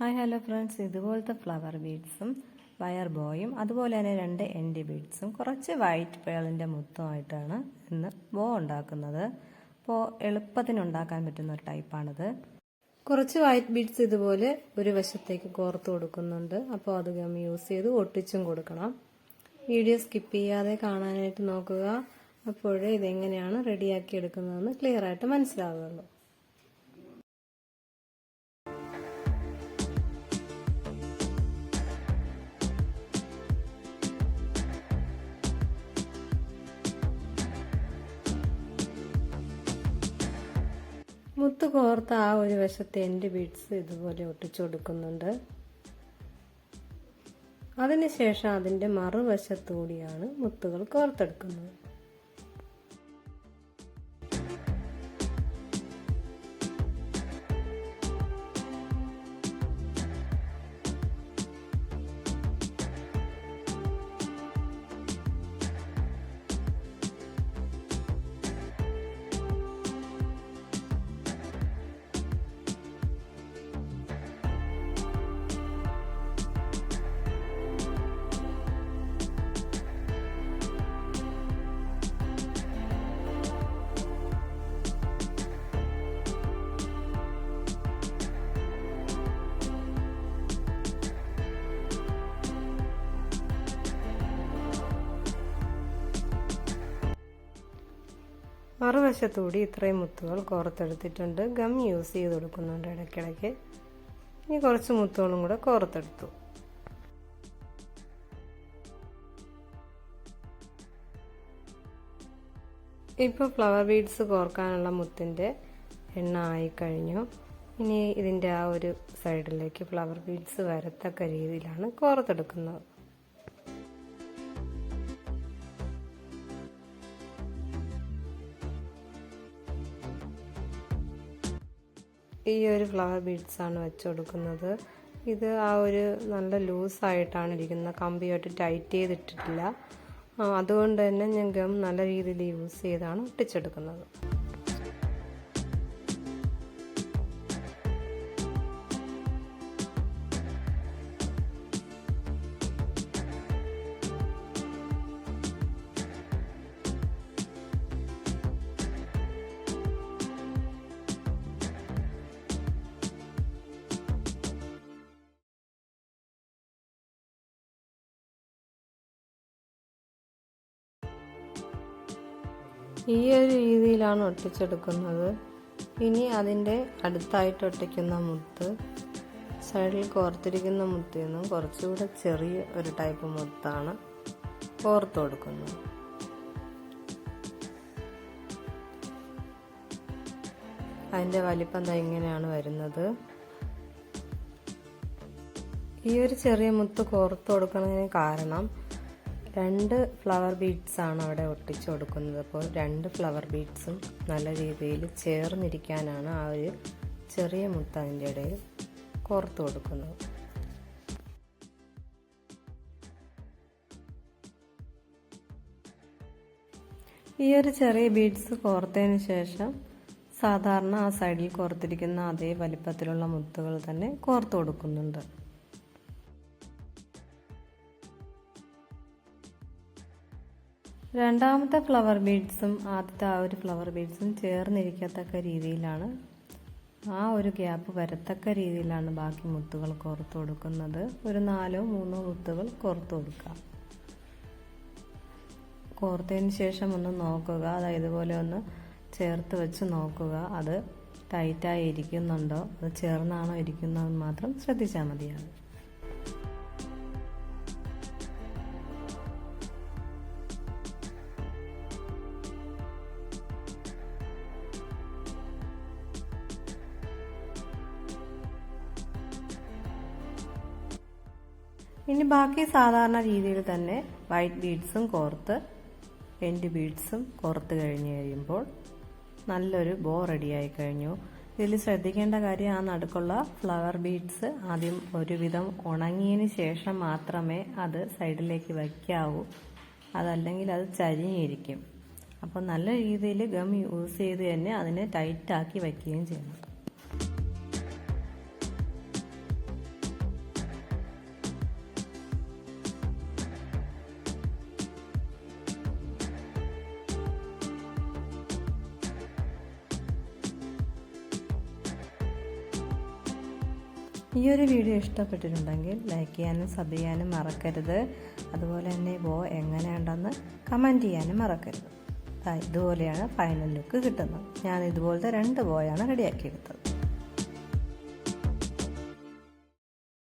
Hello friends, ഇതുപോലത്തെ flower ബീഡ്സും wire ബോയും അതുപോലെ തന്നെ 2 എൻഡ് ബീഡ്സും കുറച്ച് വൈറ്റ് പേളിൻ്റെ മുത്തുമായിട്ടാണ് ഇന്ന് ബോ ഉണ്ടാക്കുന്നത്. അപ്പോൾ എളുപ്പത്തിന് ഉണ്ടാക്കാൻ പറ്റുന്ന ഒരു ടൈപ്പാണിത്. കുറച്ച് വൈറ്റ് ബീഡ്സ് ഇതുപോലെ ഒരു വശത്തേക്ക് കോർത്ത് കൊടുക്കുന്നുണ്ട്. അപ്പോൾ അത് ഗം യൂസ് ചെയ്ത് ഒട്ടിച്ചും കൊടുക്കണം. വീഡിയോ സ്കിപ്പ് ചെയ്യാതെ കാണാനായിട്ട് നോക്കുക. അപ്പോഴേ ഇതെങ്ങനെയാണ് റെഡിയാക്കി എടുക്കുന്നതെന്ന് ക്ലിയർ ആയിട്ട് മനസ്സിലാവുകയുള്ളൂ. മുത്ത് കോർത്ത ആ ഒരു വശത്തെ എൻഡ് ബീഡ്സ് ഇതുപോലെ ഒട്ടിച്ചു കൊടുക്കുന്നുണ്ട്. അതിനുശേഷം അതിൻ്റെ മറുവശത്തുകൂടിയാണ് മുത്തുകൾ കോർത്തെടുക്കുന്നത്. മറുവശത്തുകൂടി ഇത്രയും മുത്തുകൾ കോർത്തെടുത്തിട്ടുണ്ട്. ഗം യൂസ് ചെയ്ത് കൊടുക്കുന്നുണ്ട് ഇടയ്ക്കിടയ്ക്ക്. ഇനി കുറച്ച് മുത്തുകളും കൂടെ കോർത്തെടുത്തു. ഇപ്പോൾ ഫ്ലവർ ബീഡ്സ് കോർക്കാനുള്ള മുത്തിൻ്റെ എണ്ണ ആയിക്കഴിഞ്ഞു. ഇനി ഇതിൻ്റെ ആ ഒരു സൈഡിലേക്ക് ഫ്ലവർ ബീഡ്സ് വരത്തക്ക രീതിയിലാണ് കോർത്തെടുക്കുന്നത്. ഈ ഒരു ഫ്ലവർ ബീഡ്സ് ആണ് വെച്ച് കൊടുക്കുന്നത്. ഇത് ആ ഒരു നല്ല ലൂസായിട്ടാണ് ഇരിക്കുന്നത്, കമ്പിയായിട്ട് ടൈറ്റ് ചെയ്തിട്ടിട്ടില്ല. അതുകൊണ്ട് തന്നെ ഞാൻ ഗം നല്ല രീതിയിൽ യൂസ് ചെയ്താണ് ഒട്ടിച്ചെടുക്കുന്നത്. ഈ ഒരു രീതിയിലാണ് ഒട്ടിച്ചെടുക്കുന്നത്. ഇനി അതിൻ്റെ അടുത്തായിട്ട് ഒട്ടിക്കുന്ന മുത്ത് സൈഡിൽ കോർത്തിരിക്കുന്ന മുത്തിൽ നിന്നും കുറച്ചുകൂടെ ചെറിയ ഒരു ടൈപ്പ് മുത്താണ് കോർത്ത് കൊടുക്കുന്നത്. അതിൻ്റെ വലിപ്പം ഇങ്ങനെയാണ് വരുന്നത്. ഈ ഒരു ചെറിയ മുത്ത് കോർത്ത് കൊടുക്കുന്നതിന് കാരണം 2 ഫ്ലവർ ബീഡ്സ് ആണ് അവിടെ ഒട്ടിച്ചു കൊടുക്കുന്നത്. അപ്പോൾ 2 ഫ്ലവർ ബീഡ്സും നല്ല രീതിയിൽ ചേർന്നിരിക്കാനാണ് ആ ഒരു ചെറിയ മുത്ത് അതിൻ്റെ ഇടയിൽ കോർത്ത് കൊടുക്കുന്നത്. ഈ ഒരു ചെറിയ ബീഡ്സ് കോർത്തതിന് ശേഷം സാധാരണ ആ സൈഡിൽ കോർത്തിരിക്കുന്ന അതേ വലിപ്പത്തിലുള്ള മുത്തുകൾ തന്നെ കോർത്ത് കൊടുക്കുന്നുണ്ട്. രണ്ടാമത്തെ ഫ്ലവർ ബീഡ്സും ആദ്യത്തെ ആ ഒരു ഫ്ലവർ ബീഡ്സും ചേർന്നിരിക്കത്തക്ക രീതിയിലാണ്, ആ ഒരു ഗ്യാപ്പ് വരത്തക്ക രീതിയിലാണ് ബാക്കി മുത്തുകൾ കോർത്ത് കൊടുക്കുന്നത്. ഒരു 4-3 മുത്തുകൾ കോർത്ത് കൊടുക്കാം. കോർത്തതിന് ശേഷം ഒന്ന് നോക്കുക, അതായത് ഇതുപോലെ ഒന്ന് ചേർത്ത് വെച്ച് നോക്കുക. അത് ടൈറ്റായി ഇരിക്കുന്നുണ്ടോ, അത് ചേർന്നാണോ ഇരിക്കുന്നതെന്ന് മാത്രം ശ്രദ്ധിച്ചാൽ മതിയാകും. ഇനി ബാക്കി സാധാരണ രീതിയിൽ തന്നെ വൈറ്റ് ബീഡ്സും കോർത്ത് എൻഡ് ബീഡ്സും കോർത്ത് കഴിയുമ്പോൾ നല്ലൊരു ബോ റെഡിയായി കഴിഞ്ഞു. ഇതിൽ ശ്രദ്ധിക്കേണ്ട കാര്യം, ആ നടുക്കുള്ള ഫ്ലവർ ബീഡ്സ് ആദ്യം ഒരുവിധം ഉണങ്ങിയതിന് ശേഷം മാത്രമേ അത് സൈഡിലേക്ക് വയ്ക്കാവൂ. അതല്ലെങ്കിൽ അത് ചരിഞ്ഞിരിക്കും. അപ്പോൾ നല്ല രീതിയിൽ ഗം യൂസ് ചെയ്ത് തന്നെ അതിനെ ടൈറ്റാക്കി വയ്ക്കുകയും ചെയ്യണം. ഈ ഒരു വീഡിയോ ഇഷ്ടപ്പെട്ടിട്ടുണ്ടെങ്കിൽ ലൈക്ക് ചെയ്യാനും സബ് ചെയ്യാനും മറക്കരുത്. അതുപോലെ തന്നെ ബോ എങ്ങനെയുണ്ടെന്ന് കമൻറ്റ് ചെയ്യാനും മറക്കരുത്. ഇതുപോലെയാണ് ഫൈനൽ ലുക്ക് കിട്ടുന്നത്. ഞാൻ ഇതുപോലത്തെ 2 ബോയാണ് റെഡിയാക്കിയെടുത്തത്.